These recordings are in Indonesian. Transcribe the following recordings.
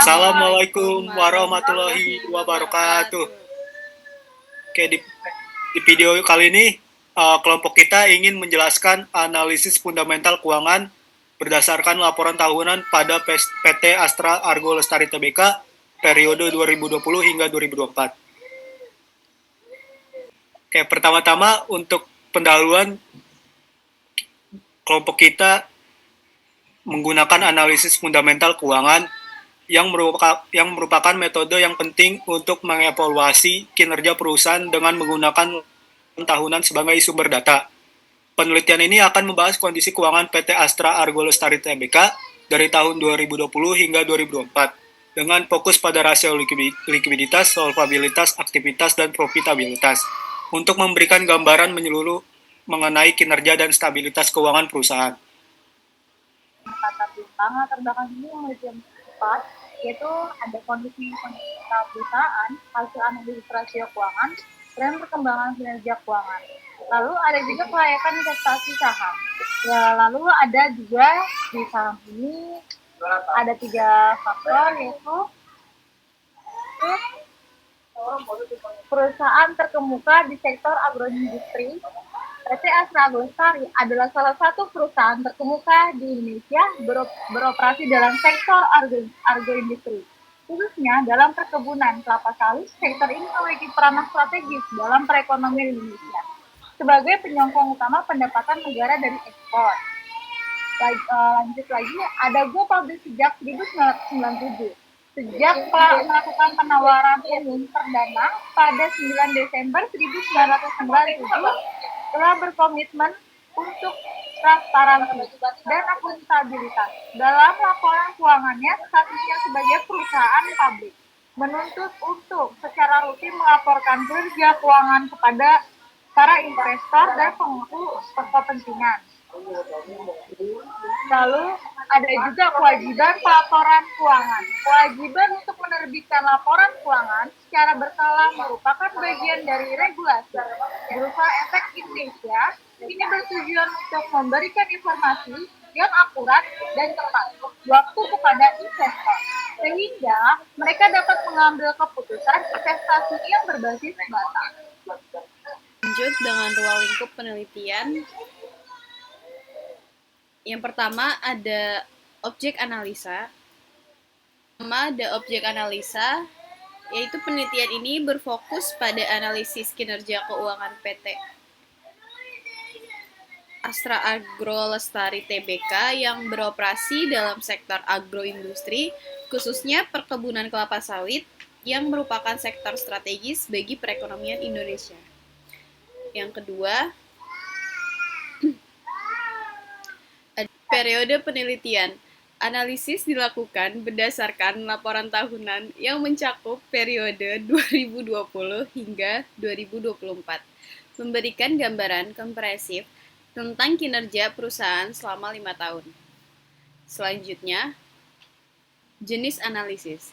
Assalamualaikum Assalamualaikum warahmatullahi warahmatullahi wabarakatuh. wabarakatuh. Oke, di video kali ini kelompok kita ingin menjelaskan analisis fundamental keuangan berdasarkan laporan tahunan pada PT Astra Argo Lestari Tbk periode 2020 hingga 2024. Oke, pertama-tama untuk pendahuluan, kelompok kita menggunakan analisis fundamental keuangan yang merupakan metode yang penting untuk mengevaluasi kinerja perusahaan dengan menggunakan tahunan sebagai sumber data. Penelitian ini akan membahas kondisi keuangan PT Astra Argo Lestari Tbk dari tahun 2020 hingga 2024 dengan fokus pada rasio likuiditas, solvabilitas, aktivitas, dan profitabilitas untuk memberikan gambaran menyeluruh mengenai kinerja dan stabilitas keuangan perusahaan. Latar belakang ini memiliki yang cepat, yaitu ada kondisi perusahaan, hasil analisis rasio keuangan, tren perkembangan kinerja keuangan. Lalu ada juga kelayakan investasi saham. Ya, lalu ada juga di saham ini ada 3 faktor, yaitu perusahaan terkemuka di sektor agroindustri. PT Astra Argo Lestari adalah salah satu perusahaan terkemuka di Indonesia beroperasi dalam sektor agroindustri, khususnya dalam perkebunan kelapa sawit. Sektor ini memiliki peranan strategis dalam perekonomian Indonesia sebagai penyokong utama pendapatan negara dari ekspor. Lanjut lagi, ada Go Public sejak 1997. Sejak melakukan penawaran umum perdana pada 9 Desember 1997, telah berkomitmen untuk transparansi dan akuntabilitas dalam laporan keuangannya statusnya sebagai perusahaan publik, menuntut untuk secara rutin melaporkan kinerja keuangan kepada para investor dan pemangku kepentingan. Lalu ada juga kewajiban pelaporan keuangan. Kewajiban untuk menerbitkan laporan keuangan secara berkala merupakan bagian dari regulasi berupa efek Indonesia. Ini bertujuan untuk memberikan informasi yang akurat dan tepat waktu kepada investor, sehingga mereka dapat mengambil keputusan investasi yang berbasis data. Lanjut dengan ruang lingkup penelitian. Yang pertama ada objek analisa. Yaitu penelitian ini berfokus pada analisis kinerja keuangan PT Astra Argo Lestari Tbk yang beroperasi dalam sektor agroindustri, khususnya perkebunan kelapa sawit yang merupakan sektor strategis bagi perekonomian Indonesia. Yang kedua, periode penelitian. Analisis dilakukan berdasarkan laporan tahunan yang mencakup periode 2020 hingga 2024, memberikan gambaran komprehensif tentang kinerja perusahaan selama 5 tahun. Selanjutnya, jenis analisis.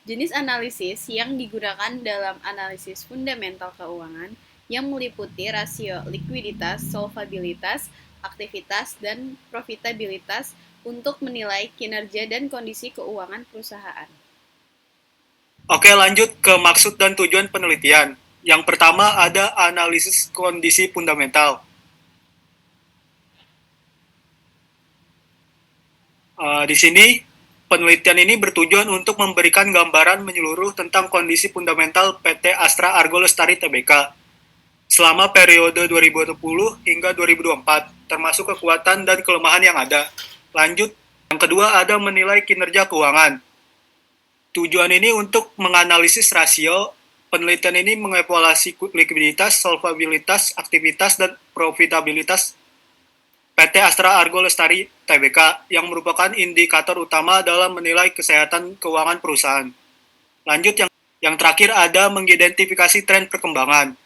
Jenis analisis yang digunakan dalam analisis fundamental keuangan yang meliputi rasio likuiditas, solvabilitas, aktivitas, dan profitabilitas untuk menilai kinerja dan kondisi keuangan perusahaan. Oke, lanjut ke maksud dan tujuan penelitian. Yang pertama ada analisis kondisi fundamental. Di sini penelitian ini bertujuan untuk memberikan gambaran menyeluruh tentang kondisi fundamental PT Astra Argo Lestari Tbk selama periode 2020 hingga 2024, termasuk kekuatan dan kelemahan yang ada. Lanjut, yang kedua ada menilai kinerja keuangan. Tujuan ini untuk menganalisis rasio. Penelitian ini mengevaluasi likuiditas, solvabilitas, aktivitas, dan profitabilitas PT Astra Argo Lestari Tbk yang merupakan indikator utama dalam menilai kesehatan keuangan perusahaan. Lanjut, yang terakhir ada mengidentifikasi tren perkembangan.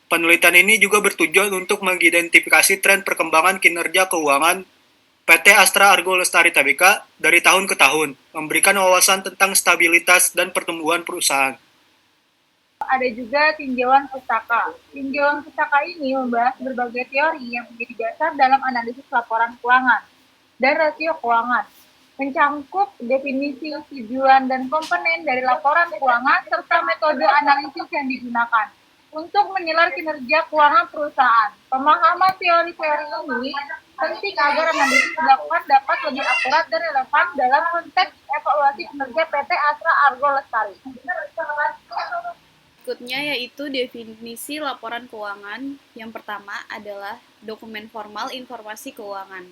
Penelitian ini juga bertujuan untuk mengidentifikasi tren perkembangan kinerja keuangan PT Astra Argo Lestari Tbk dari tahun ke tahun, memberikan wawasan tentang stabilitas dan pertumbuhan perusahaan. Ada juga tinjauan pustaka. Tinjauan pustaka ini membahas berbagai teori yang menjadi dasar dalam analisis laporan keuangan dan rasio keuangan. Mencangkup definisi, tujuan, dan komponen dari laporan keuangan serta metode analisis yang digunakan untuk menilai kinerja keuangan perusahaan. Pemahaman teori-teori ini penting agar analisis dilakukan dapat lebih akurat dan relevan dalam konteks evaluasi kinerja PT Astra Argo Lestari. Berikutnya yaitu definisi laporan keuangan. Yang pertama adalah dokumen formal informasi keuangan.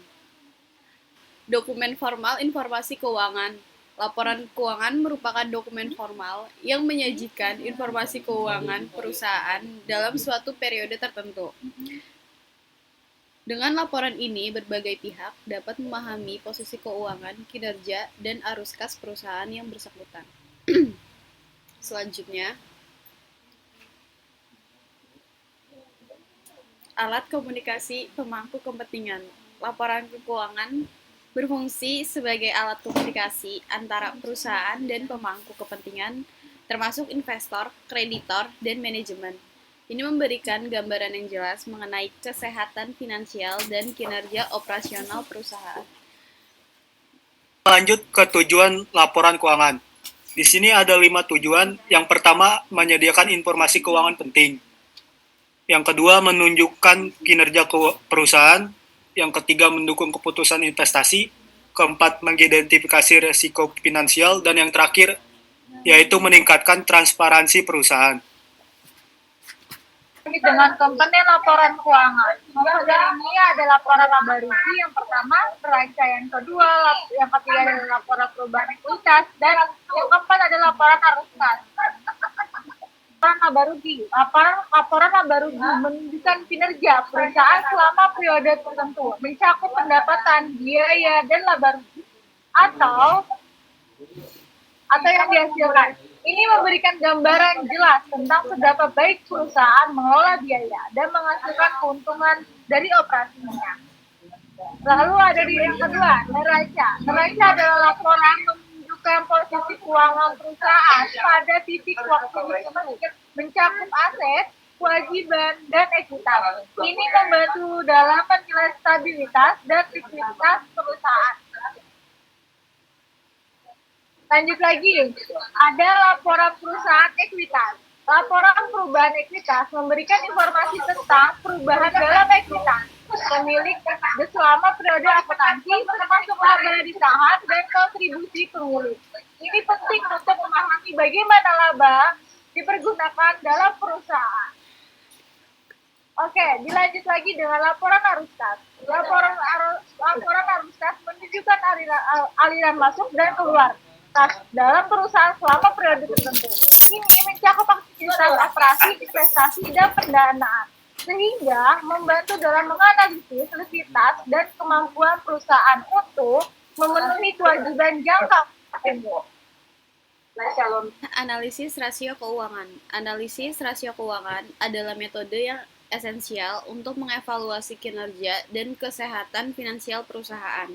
Dokumen formal informasi keuangan. Laporan keuangan merupakan dokumen formal yang menyajikan informasi keuangan perusahaan dalam suatu periode tertentu. Dengan laporan ini, berbagai pihak dapat memahami posisi keuangan, kinerja, dan arus kas perusahaan yang bersangkutan. Selanjutnya, alat komunikasi pemangku kepentingan. Laporan keuangan berfungsi sebagai alat komunikasi antara perusahaan dan pemangku kepentingan, termasuk investor, kreditor, dan manajemen. Ini memberikan gambaran yang jelas mengenai kesehatan finansial dan kinerja operasional perusahaan. Lanjut ke tujuan laporan keuangan. Di sini ada 5 tujuan. Yang pertama, menyediakan informasi keuangan penting. Yang kedua, menunjukkan kinerja perusahaan. Yang ketiga, mendukung keputusan investasi. Keempat, mengidentifikasi risiko finansial. Dan yang terakhir, yaitu meningkatkan transparansi perusahaan. Dengan komponen laporan keuangan. Komponen ini ada laporan laba rugi yang pertama, neraca yang kedua, yang ketiga adalah laporan perubahan ekuitas, dan yang keempat adalah laporan arus kas. Laporan laba rugi. Laporan laba rugi menunjukkan kinerja perusahaan selama periode tertentu, mencakup pendapatan, biaya, dan laba rugi, atau yang dihasilkan. Ini memberikan gambaran jelas tentang seberapa baik perusahaan mengelola biaya dan menghasilkan keuntungan dari operasinya. Lalu ada di yang kedua, neraca. Neraca adalah laporan menunjukkan posisi keuangan perusahaan pada titik waktu tersebut, mencakup aset, kewajiban, dan ekuitas. Ini membantu dalam menilai stabilitas dan likuiditas perusahaan. Lanjut lagi, ada laporan perusahaan ekuitas. Laporan perubahan ekuitas memberikan informasi tentang perubahan dalam ekuitas pemilik selama periode akuntansi, termasuk laba di saham dan kontribusi pemilik. Ini penting untuk memahami bagaimana laba dipergunakan dalam perusahaan. Oke, dilanjut lagi dengan laporan arus kas. Laporan arus kas menunjukkan aliran masuk dan keluar dalam perusahaan selama periode tertentu. Ini mencakup aktivitas operasi, investasi, dan pendanaan, sehingga membantu dalam menganalisis likuiditas dan kemampuan perusahaan untuk memenuhi kewajiban jangka pendek. Analisis rasio keuangan. Analisis rasio keuangan adalah metode yang esensial untuk mengevaluasi kinerja dan kesehatan finansial perusahaan.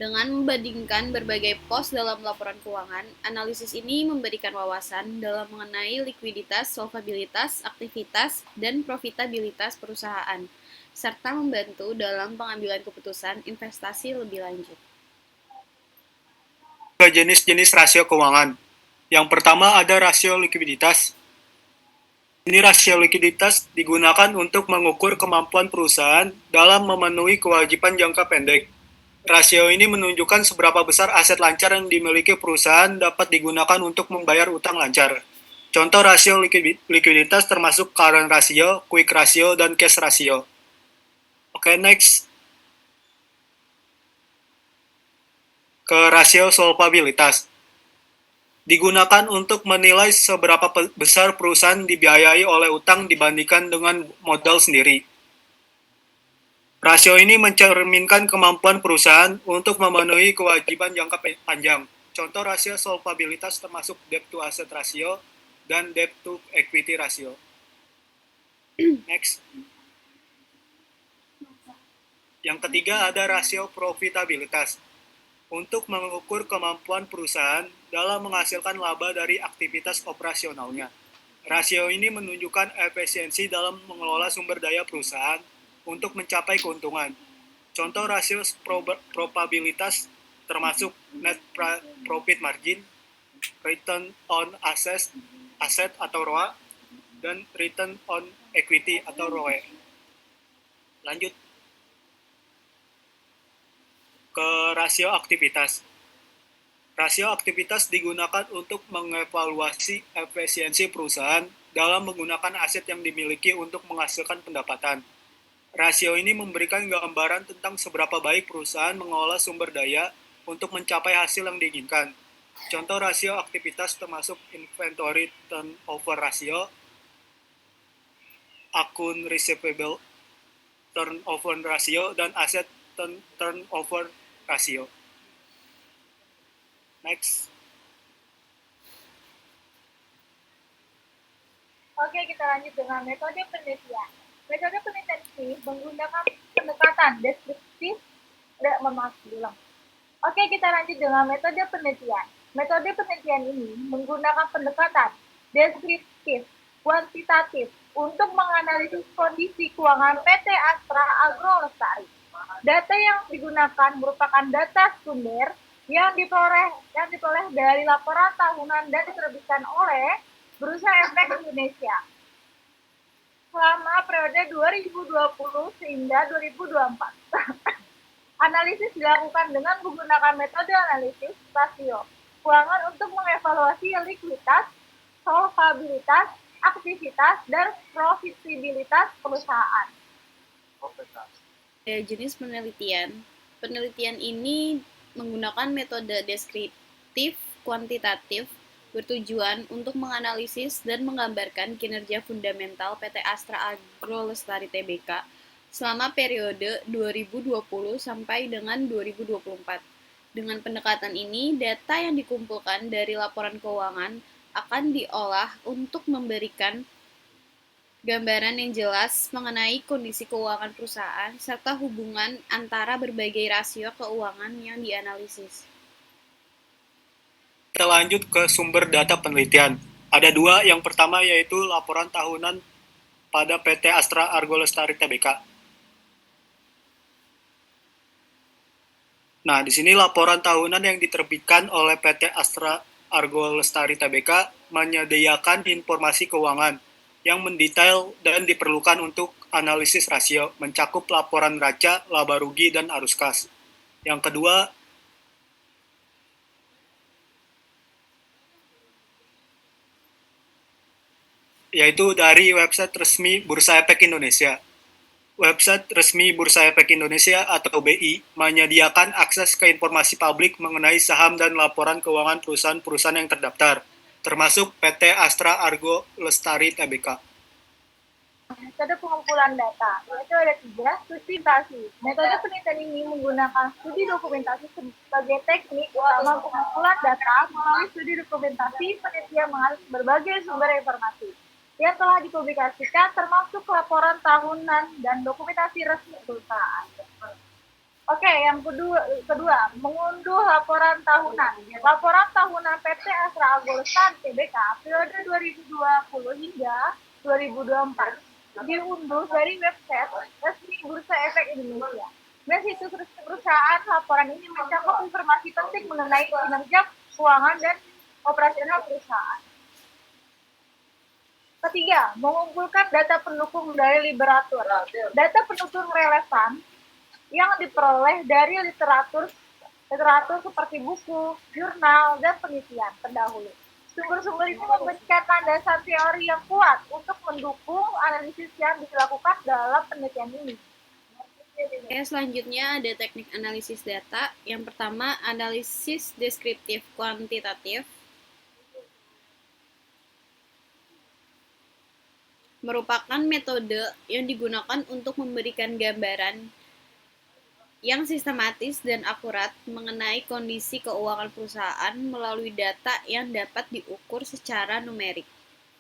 Dengan membandingkan berbagai pos dalam laporan keuangan, analisis ini memberikan wawasan dalam mengenai likuiditas, solvabilitas, aktivitas, dan profitabilitas perusahaan, serta membantu dalam pengambilan keputusan investasi lebih lanjut. Jenis-jenis rasio keuangan. Yang pertama ada rasio likuiditas. Ini rasio likuiditas digunakan untuk mengukur kemampuan perusahaan dalam memenuhi kewajiban jangka pendek. Rasio ini menunjukkan seberapa besar aset lancar yang dimiliki perusahaan dapat digunakan untuk membayar utang lancar. Contoh rasio likuiditas termasuk current ratio, quick ratio, dan cash ratio. Oke, next. Ke rasio solvabilitas. Digunakan untuk menilai seberapa besar perusahaan dibiayai oleh utang dibandingkan dengan modal sendiri. Rasio ini mencerminkan kemampuan perusahaan untuk memenuhi kewajiban jangka panjang. Contoh rasio solvabilitas termasuk debt to asset ratio dan debt to equity ratio. Next. Yang ketiga ada rasio profitabilitas. Untuk mengukur kemampuan perusahaan dalam menghasilkan laba dari aktivitas operasionalnya. Rasio ini menunjukkan efisiensi dalam mengelola sumber daya perusahaan untuk mencapai keuntungan. Contoh rasio probabilitas termasuk net profit margin, return on asset atau ROA, dan return on equity atau ROE. Lanjut ke rasio aktivitas. Rasio aktivitas digunakan untuk mengevaluasi efisiensi perusahaan dalam menggunakan aset yang dimiliki untuk menghasilkan pendapatan. Rasio ini memberikan gambaran tentang seberapa baik perusahaan mengolah sumber daya untuk mencapai hasil yang diinginkan. Contoh rasio aktivitas termasuk inventory turnover ratio, akun receivable turnover ratio, dan aset turnover ratio. Next. Oke, kita lanjut dengan metode penelitian. Metode penelitian ini menggunakan pendekatan deskriptif. Oke, kita lanjut dengan metode penelitian. Metode penelitian ini menggunakan pendekatan deskriptif, kuantitatif untuk menganalisis kondisi keuangan PT Astra Agro Lestari. Data yang digunakan merupakan data sumber yang diperoleh dari laporan tahunan dan diterbitkan oleh Bursa Efek Indonesia selama periode 2020 hingga 2024. Analisis dilakukan dengan menggunakan metode analisis rasio keuangan untuk mengevaluasi likuiditas, solvabilitas, aktivitas, dan profitabilitas perusahaan. Jenis penelitian. Penelitian ini menggunakan metode deskriptif kuantitatif bertujuan untuk menganalisis dan menggambarkan kinerja fundamental PT Astra Agro Lestari Tbk selama periode 2020 sampai dengan 2024. Dengan pendekatan ini, data yang dikumpulkan dari laporan keuangan akan diolah untuk memberikan gambaran yang jelas mengenai kondisi keuangan perusahaan serta hubungan antara berbagai rasio keuangan yang dianalisis. Kita lanjut ke sumber data penelitian. Ada dua, yang pertama yaitu laporan tahunan pada PT Astra Argo Lestari Tbk. Nah, di sini laporan tahunan yang diterbitkan oleh PT Astra Argo Lestari Tbk menyediakan informasi keuangan yang mendetail dan diperlukan untuk analisis rasio, mencakup laporan neraca, laba rugi, dan arus kas. Yang kedua, yaitu dari website resmi Bursa Efek Indonesia. Website resmi Bursa Efek Indonesia atau BI menyediakan akses ke informasi publik mengenai saham dan laporan keuangan perusahaan-perusahaan yang terdaftar, termasuk PT Astra Argo Lestari Tbk. Metode pengumpulan data, yaitu ada 3, dokumentasi. Metode penelitian ini menggunakan studi dokumentasi sebagai teknik utama pengumpulan data. Melalui studi dokumentasi, penelitian mengalir berbagai sumber informasi yang telah dipublikasikan, termasuk laporan tahunan dan dokumentasi resmi perusahaan. Oke, yang kedua, mengunduh laporan tahunan. Laporan tahunan PT Astra Agro Lestari Tbk periode 2020 hingga 2024 diunduh dari website resmi Bursa Efek Indonesia. Dan situs resmi perusahaan, laporan ini mencakup informasi penting mengenai kinerja keuangan dan operasional perusahaan. Ketiga, mengumpulkan data pendukung dari literatur. Data pendukung relevan yang diperoleh dari literatur seperti buku, jurnal, dan penelitian terdahulu. Sumber-sumber ini memberikan landasan teori yang kuat untuk mendukung analisis yang dilakukan dalam penelitian ini. Oke, selanjutnya ada teknik analisis data. Yang pertama, analisis deskriptif kuantitatif. Merupakan metode yang digunakan untuk memberikan gambaran yang sistematis dan akurat mengenai kondisi keuangan perusahaan melalui data yang dapat diukur secara numerik.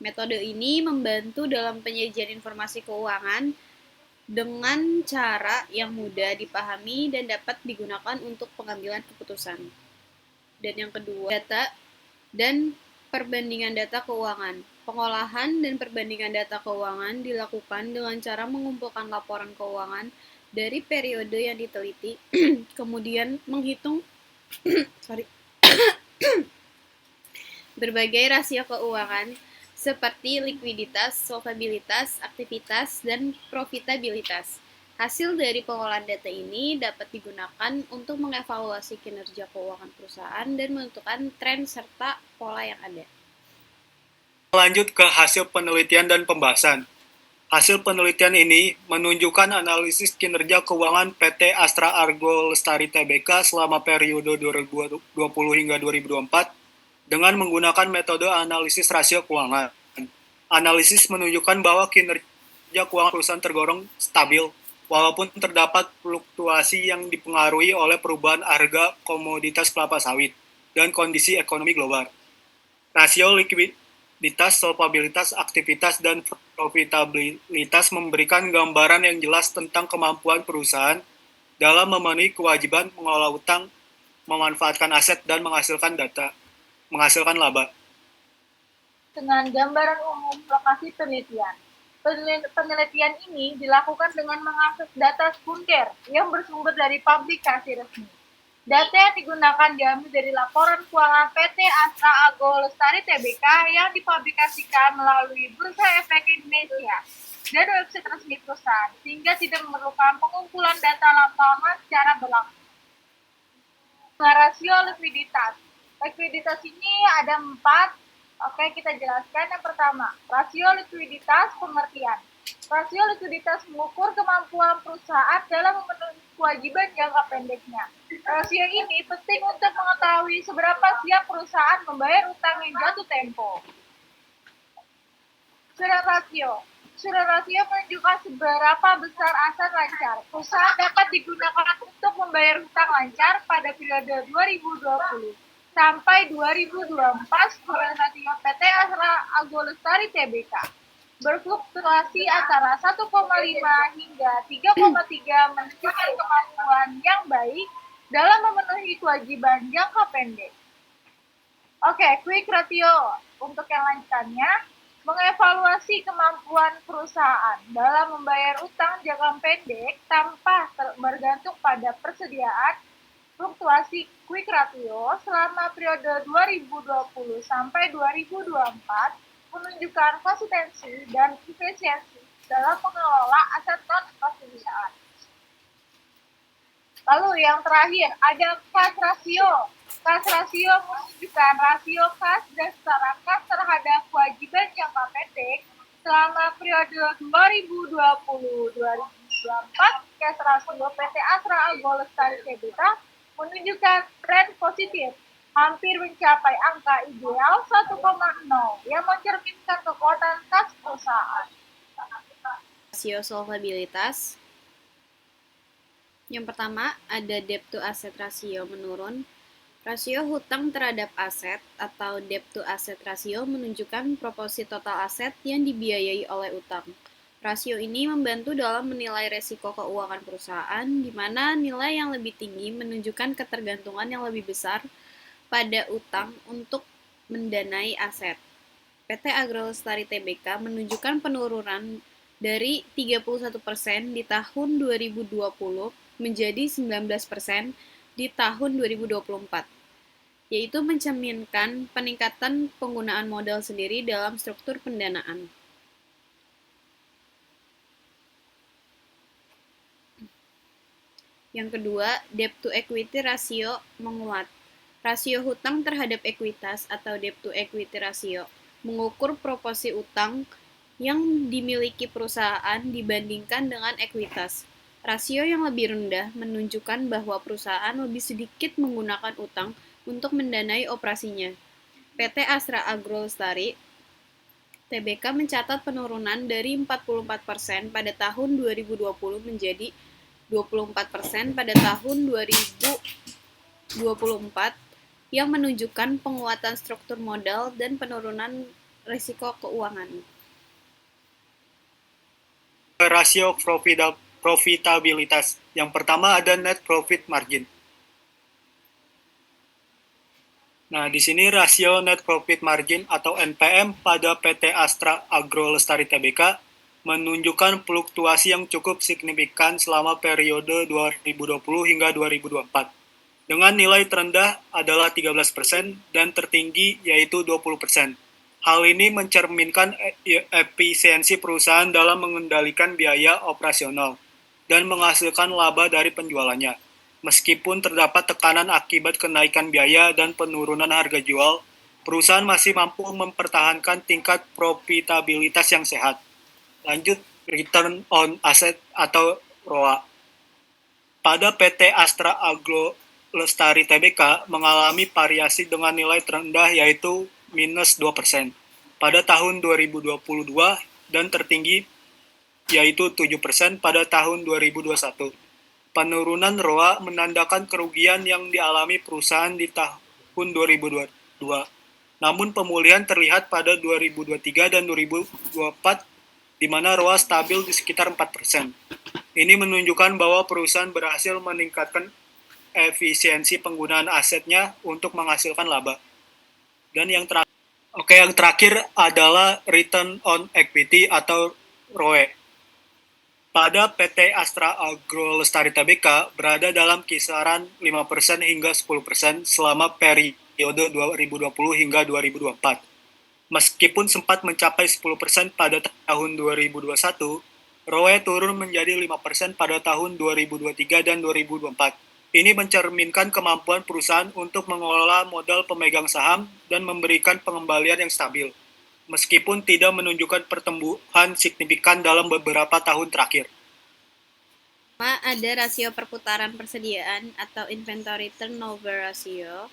Metode ini membantu dalam penyajian informasi keuangan dengan cara yang mudah dipahami dan dapat digunakan untuk pengambilan keputusan. Dan yang kedua, data dan perbandingan data keuangan. Pengolahan dan perbandingan data keuangan dilakukan dengan cara mengumpulkan laporan keuangan dari periode yang diteliti, kemudian menghitung sorry. Berbagai rasio keuangan seperti likuiditas, solvabilitas, aktivitas, dan profitabilitas. Hasil dari pengolahan data ini dapat digunakan untuk mengevaluasi kinerja keuangan perusahaan dan menentukan tren serta pola yang ada. Lanjut ke hasil penelitian dan pembahasan. Hasil penelitian ini menunjukkan analisis kinerja keuangan PT Astra Argo Lestari Tbk selama periode 2020 hingga 2024 dengan menggunakan metode analisis rasio keuangan. Analisis menunjukkan bahwa kinerja keuangan perusahaan tergolong stabil, walaupun terdapat fluktuasi yang dipengaruhi oleh perubahan harga komoditas kelapa sawit dan kondisi ekonomi global. Rasio likuiditas, solvabilitas, aktivitas, dan profitabilitas memberikan gambaran yang jelas tentang kemampuan perusahaan dalam memenuhi kewajiban mengelola utang, memanfaatkan aset, dan menghasilkan laba. Dengan gambaran umum lokasi penelitian. Penelitian ini dilakukan dengan mengakses data sekunder yang bersumber dari publikasi resmi. Data yang digunakan diambil dari laporan keuangan PT Astra Argo Lestari Tbk yang dipublikasikan melalui Bursa Efek Indonesia dan website resmi perusahaan, sehingga tidak memerlukan pengumpulan data laporan secara berlangsung. Rasio likuiditas. Likuiditas ini ada 4. Oke, kita jelaskan. Yang pertama, rasio likuiditas pengertian. Rasio likuiditas mengukur kemampuan perusahaan dalam memenuhi kewajiban jangka pendeknya. Rasio ini penting untuk mengetahui seberapa siap perusahaan membayar utang yang jatuh tempo. Surat rasio. Surat rasio menunjukkan seberapa besar aset lancar perusahaan dapat digunakan untuk membayar utang lancar pada periode 2020 sampai 2024. Surat rasio PT Astra Argo Lestari Tbk berfluktuasi antara 1,5 hingga 3,3 menunjukkan kemampuan yang baik dalam memenuhi kewajiban jangka pendek. Oke, quick ratio. Untuk yang lanjutannya, mengevaluasi kemampuan perusahaan dalam membayar utang jangka pendek tanpa bergantung pada persediaan. Fluktuasi quick ratio selama periode 2020 sampai 2024 menunjukkan konsistensi dan efisiensi dalam mengelola aset non-kas perusahaan. Lalu yang terakhir ada cash ratio. Cash ratio menunjukkan rasio kas dan setara kas terhadap kewajiban jangka pendek selama periode 2020-2024. Cash ratio PT Astra Argo Lestari Tbk menunjukkan tren positif, hampir mencapai angka ideal 1,0 yang mencerminkan kekuatan kas perusahaan. Rasio solvabilitas. Yang pertama, ada debt to asset ratio menurun. Rasio hutang terhadap aset atau debt to asset ratio menunjukkan proporsi total aset yang dibiayai oleh utang. Rasio ini membantu dalam menilai resiko keuangan perusahaan, di mana nilai yang lebih tinggi menunjukkan ketergantungan yang lebih besar pada utang untuk mendanai aset. PT Agro Lestari Tbk menunjukkan penurunan dari 31% di tahun 2020 menjadi 19% di tahun 2024, yaitu mencerminkan peningkatan penggunaan modal sendiri dalam struktur pendanaan. Yang kedua, debt to equity ratio menguat. Rasio hutang terhadap ekuitas atau debt to equity ratio mengukur proporsi utang yang dimiliki perusahaan dibandingkan dengan ekuitas. Rasio yang lebih rendah menunjukkan bahwa perusahaan lebih sedikit menggunakan utang untuk mendanai operasinya. PT Astra Argo Lestari Tbk mencatat penurunan dari 44% pada tahun 2020 menjadi 24% pada tahun 2024 yang menunjukkan penguatan struktur modal dan penurunan risiko keuangan. Rasio profitabilitas. Yang pertama ada net profit margin. Nah, di sini rasio net profit margin atau NPM pada PT Astra Argo Lestari Tbk menunjukkan fluktuasi yang cukup signifikan selama periode 2020 hingga 2024 dengan nilai terendah adalah 13% dan tertinggi yaitu 20%. Hal ini mencerminkan efisiensi perusahaan dalam mengendalikan biaya operasional dan menghasilkan laba dari penjualannya. Meskipun terdapat tekanan akibat kenaikan biaya dan penurunan harga jual, perusahaan masih mampu mempertahankan tingkat profitabilitas yang sehat. Lanjut, return on asset atau ROA. Pada PT Astra Agro Lestari Tbk mengalami variasi dengan nilai terendah yaitu minus 2% pada tahun 2022 dan tertinggi yaitu 7% pada tahun 2021. Penurunan ROA menandakan kerugian yang dialami perusahaan di tahun 2022. Namun pemulihan terlihat pada 2023 dan 2024 di mana ROA stabil di sekitar 4%. Ini menunjukkan bahwa perusahaan berhasil meningkatkan efisiensi penggunaan asetnya untuk menghasilkan laba. Dan yang terakhir adalah return on equity atau ROE. Pada PT Astra Agro Lestari Tbk berada dalam kisaran 5% hingga 10% selama periode 2020 hingga 2024. Meskipun sempat mencapai 10% pada tahun 2021, ROE turun menjadi 5% pada tahun 2023 dan 2024. Ini mencerminkan kemampuan perusahaan untuk mengelola modal pemegang saham dan memberikan pengembalian yang stabil, meskipun tidak menunjukkan pertumbuhan signifikan dalam beberapa tahun terakhir. Ada rasio perputaran persediaan atau inventory turnover ratio.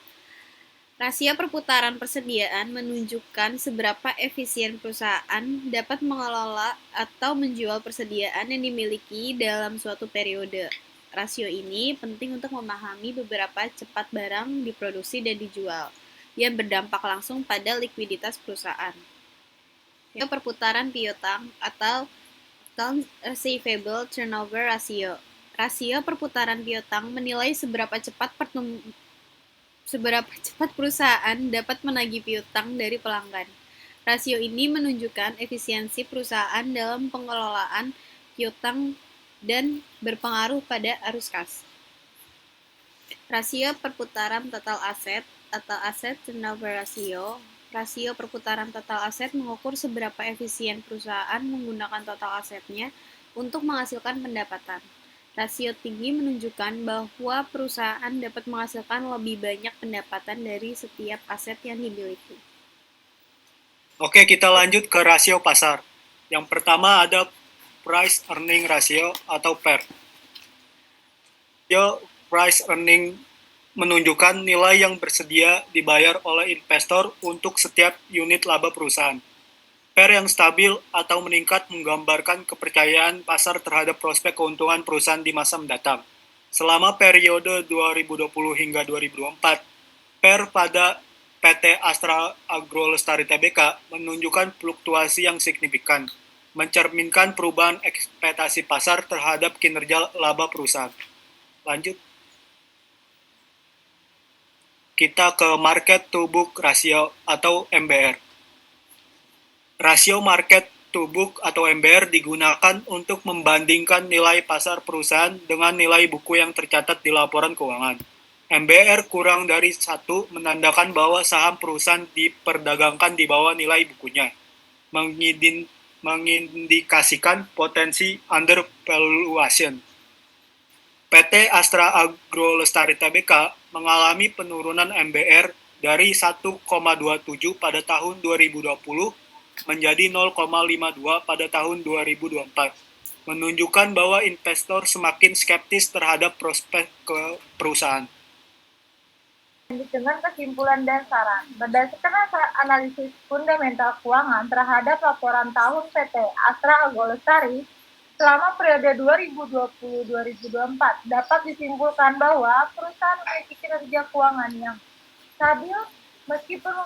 Rasio perputaran persediaan menunjukkan seberapa efisien perusahaan dapat mengelola atau menjual persediaan yang dimiliki dalam suatu periode. Rasio ini penting untuk memahami beberapa cepat barang diproduksi dan dijual, yang berdampak langsung pada likuiditas perusahaan. Rasio perputaran piutang atau Accounts Receivable Turnover Ratio. Rasio perputaran piutang menilai seberapa cepat perusahaan dapat menagih piutang dari pelanggan. Rasio ini menunjukkan efisiensi perusahaan dalam pengelolaan piutang dan berpengaruh pada arus kas. Rasio perputaran total aset atau asset turnover ratio. Rasio perputaran total aset mengukur seberapa efisien perusahaan menggunakan total asetnya untuk menghasilkan pendapatan. Rasio tinggi menunjukkan bahwa perusahaan dapat menghasilkan lebih banyak pendapatan dari setiap aset yang dimiliki. Oke, kita lanjut ke rasio pasar. Yang pertama ada price earning ratio atau PER. Price earning menunjukkan nilai yang bersedia dibayar oleh investor untuk setiap unit laba perusahaan. PER yang stabil atau meningkat menggambarkan kepercayaan pasar terhadap prospek keuntungan perusahaan di masa mendatang. Selama periode 2020 hingga 2024, PER pada PT Astra Agro Lestari Tbk menunjukkan fluktuasi yang signifikan, mencerminkan perubahan ekspektasi pasar terhadap kinerja laba perusahaan. Lanjut. Kita ke market to book ratio atau MBR. Rasio market to book atau MBR digunakan untuk membandingkan nilai pasar perusahaan dengan nilai buku yang tercatat di laporan keuangan. MBR kurang dari 1 menandakan bahwa saham perusahaan diperdagangkan di bawah nilai bukunya, mengindikasikan potensi undervaluation. PT Astra Agro Lestari Tbk mengalami penurunan MBR dari 1,27 pada tahun 2020 menjadi 0,52 pada tahun 2024, menunjukkan bahwa investor semakin skeptis terhadap prospek perusahaan. Dengan kesimpulan dan saran, berdasarkan analisis fundamental keuangan terhadap laporan tahun PT Astra Agro Lestari selama periode 2020-2024, dapat disimpulkan bahwa perusahaan memiliki kinerja keuangan yang stabil meskipun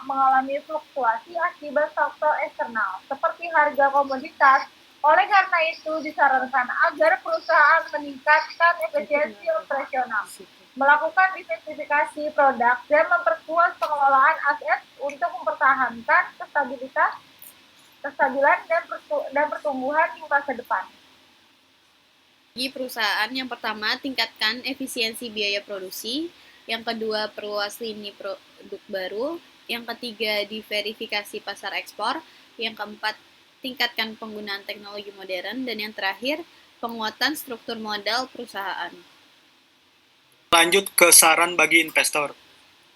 mengalami fluktuasi akibat faktor eksternal seperti harga komoditas. Oleh karena itu, disarankan agar perusahaan meningkatkan efisiensi operasional, melakukan diversifikasi produk, dan memperkuat pengelolaan aset untuk mempertahankan kestabilan dan pertumbuhan di masa depan. Bagi perusahaan, yang pertama, tingkatkan efisiensi biaya produksi. Yang kedua, perluas lini produk baru. Yang ketiga, diverifikasi pasar ekspor. Yang keempat, tingkatkan penggunaan teknologi modern. Dan yang terakhir, penguatan struktur modal perusahaan. Lanjut ke saran bagi investor.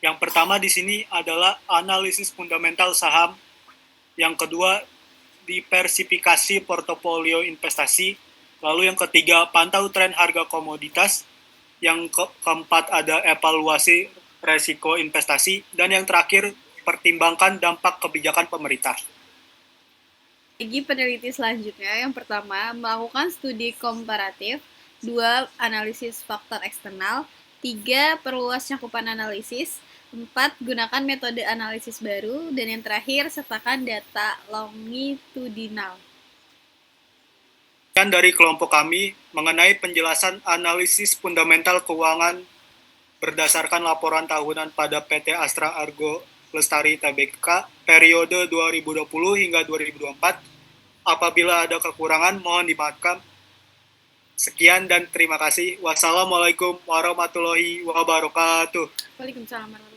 Yang pertama di sini adalah analisis fundamental saham. Yang kedua, diversifikasi portofolio investasi. Lalu yang ketiga, pantau tren harga komoditas. Yang keempat ada evaluasi resiko investasi. Dan yang terakhir, pertimbangkan dampak kebijakan pemerintah. Bagi peneliti selanjutnya, yang pertama, melakukan studi komparatif. Dua, analisis faktor eksternal. Tiga, perluas cakupan analisis. Empat, gunakan metode analisis baru. Dan yang terakhir, sertakan data longitudinal. Dan dari kelompok kami mengenai penjelasan analisis fundamental keuangan berdasarkan laporan tahunan pada PT Astra Argo Lestari Tbk periode 2020 hingga 2024. Apabila ada kekurangan, mohon dimaafkan. Sekian dan terima kasih. Wassalamualaikum warahmatullahi wabarakatuh. Waalaikumsalam warahmatullahi wabarakatuh.